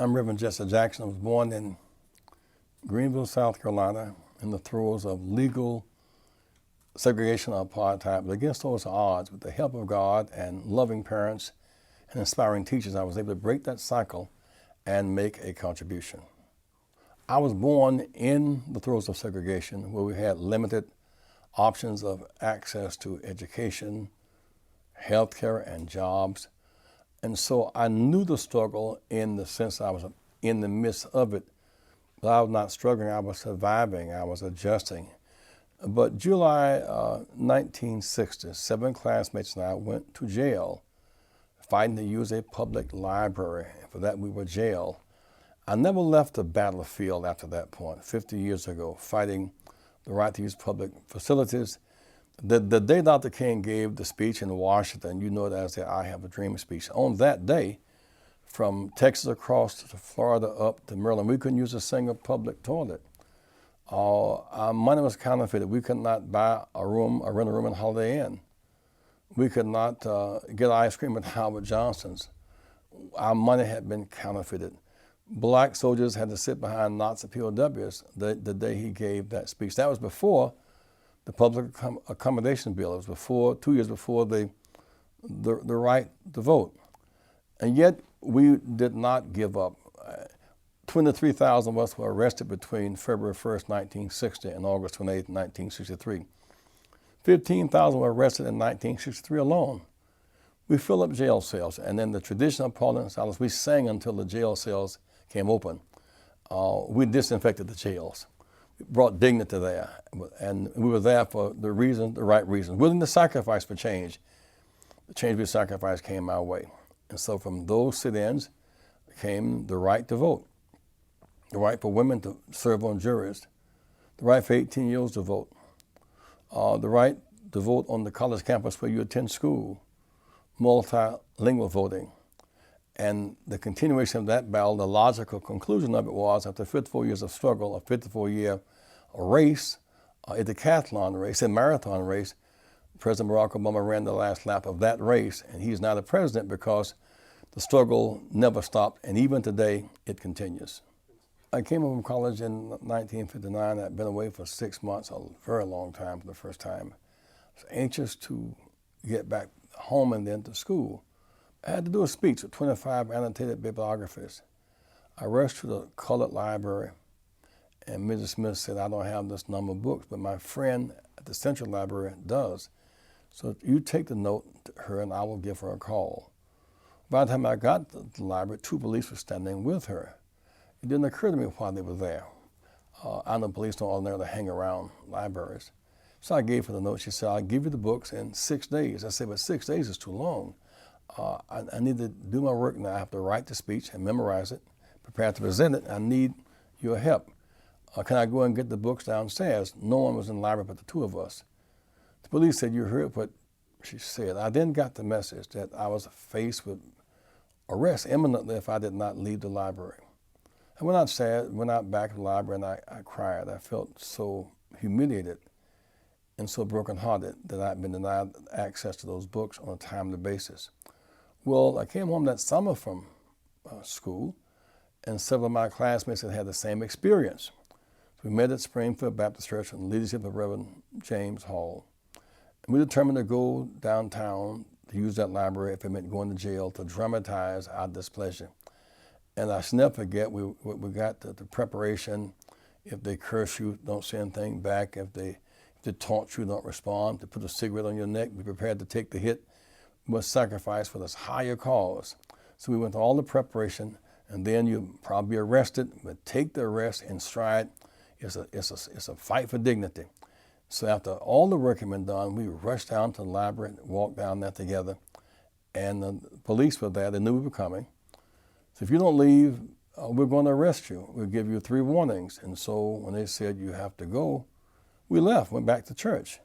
I'm Revd Jesse Jackson. I was born in Greenville, South Carolina, in the throes of legal segregation of apartheid. But against those odds, with the help of God and loving parents and inspiring teachers, I was able to break that cycle and make a contribution. I was born in the throes of segregation, where we had limited options of access to education, healthcare, and jobs. And so I knew the struggle in the sense I was in the midst of it. But I was not struggling, I was surviving, I was adjusting. But July 1960, 7 classmates and I went to jail fighting to use a public library. For that we were jailed. I never left the battlefield after that point, 50 years ago, fighting the right to use public facilities. The day Dr. King gave the speech in Washington, you know it as the I Have a Dream speech. On that day, from Texas across to Florida up to Maryland, we couldn't use a single public toilet. Our money was counterfeited. We could not buy a room or rent a room in Holiday Inn. We could not get ice cream at Howard Johnson's. Our money had been counterfeited. Black soldiers had to sit behind Nazi POWs the day he gave that speech. That was before the Public Accommodation Bill. It was before, 2 years before the right to vote. And yet we did not give up. 23,000 of us were arrested between February 1st, 1960 and August 28th, 1963. 15,000 were arrested in 1963 alone. We filled up jail cells, and in the traditional parlance, we sang until the jail cells came open. We disinfected the jails. We brought dignity there, and we were there for the right reason, willing to sacrifice for change. The change we sacrificed came our way. And so from those sit-ins came the right to vote, the right for women to serve on juries, the right for 18-year-olds to vote, the right to vote on the college campus where you attend school, multilingual voting. And the continuation of that battle, the logical conclusion of it was, after 54 years of struggle, a 54-year race, a decathlon race, a marathon race, President Barack Obama ran the last lap of that race, and he's now the president because the struggle never stopped, and even today, it continues. I came home from college in 1959. I'd been away for 6 months, a very long time for the first time. I was anxious to get back home and then to school. I had to do a speech with 25 annotated bibliographies. I rushed to the colored library, and Mrs. Smith said, I don't have this number of books, but my friend at the Central Library does. So you take the note to her, and I will give her a call. By the time I got to the library, 2 police were standing with her. It didn't occur to me why they were there. I know police don't ordinarily hang around libraries. So I gave her the note. She said, I'll give you the books in 6 days. I said, but 6 days is too long. I need to do my work now. I have to write the speech and memorize it, prepare to present it. I need your help. Can I go and get the books downstairs? No one was in the library but the 2 of us. The police said, you heard what she said. I then got the message that I was faced with arrest imminently if I did not leave the library. I went outside, went out back to the library, and I cried. I felt so humiliated and so brokenhearted that I'd been denied access to those books on a timely basis. Well, I came home that summer from school, and several of my classmates had the same experience. We met at Springfield Baptist Church under the leadership of Reverend James Hall. And we determined to go downtown to use that library if it meant going to jail, to dramatize our displeasure. And I should never forget, we got the preparation. If they curse you, don't say anything back. If they taunt you, don't respond. To put a cigarette on your neck, be prepared to take the hit. We must sacrifice for this higher cause. So we went through all the preparation, and then you probably be arrested, but take the arrest in stride. It's a fight for dignity. So after all the work had been done, we rushed down to the library, walked down there together, and the police were there. They knew we were coming. So if you don't leave, we're going to arrest you. We'll give you 3 warnings. And so when they said you have to go, we left, went back to church.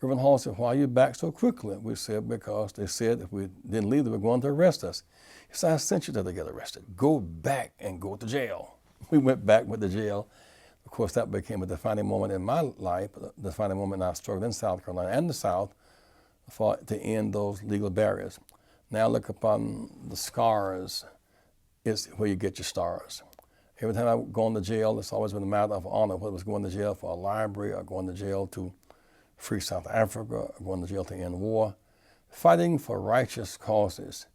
Reverend Hall said, why are you back so quickly? We said, because they said if we didn't leave, they were going to arrest us. He said, I sent you there to get arrested. Go back and go to jail. We went back, went to jail. Of course, that became a defining moment in my life, a defining moment in our struggle in South Carolina and the South to end those legal barriers. Now look upon the scars is where you get your stars. Every time I've gone to jail, it's always been a matter of honor, whether it was going to jail for a library or going to jail to free South Africa or going to jail to end war. Fighting for righteous causes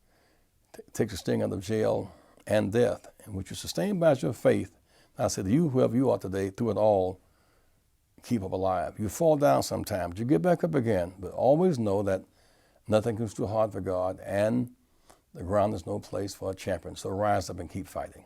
takes the sting out of jail and death, in which you sustain by your faith. I said, you, whoever you are today, through it all, keep up alive. You fall down sometimes, you get back up again, but always know that nothing is too hard for God, and the ground is no place for a champion. So rise up and keep fighting.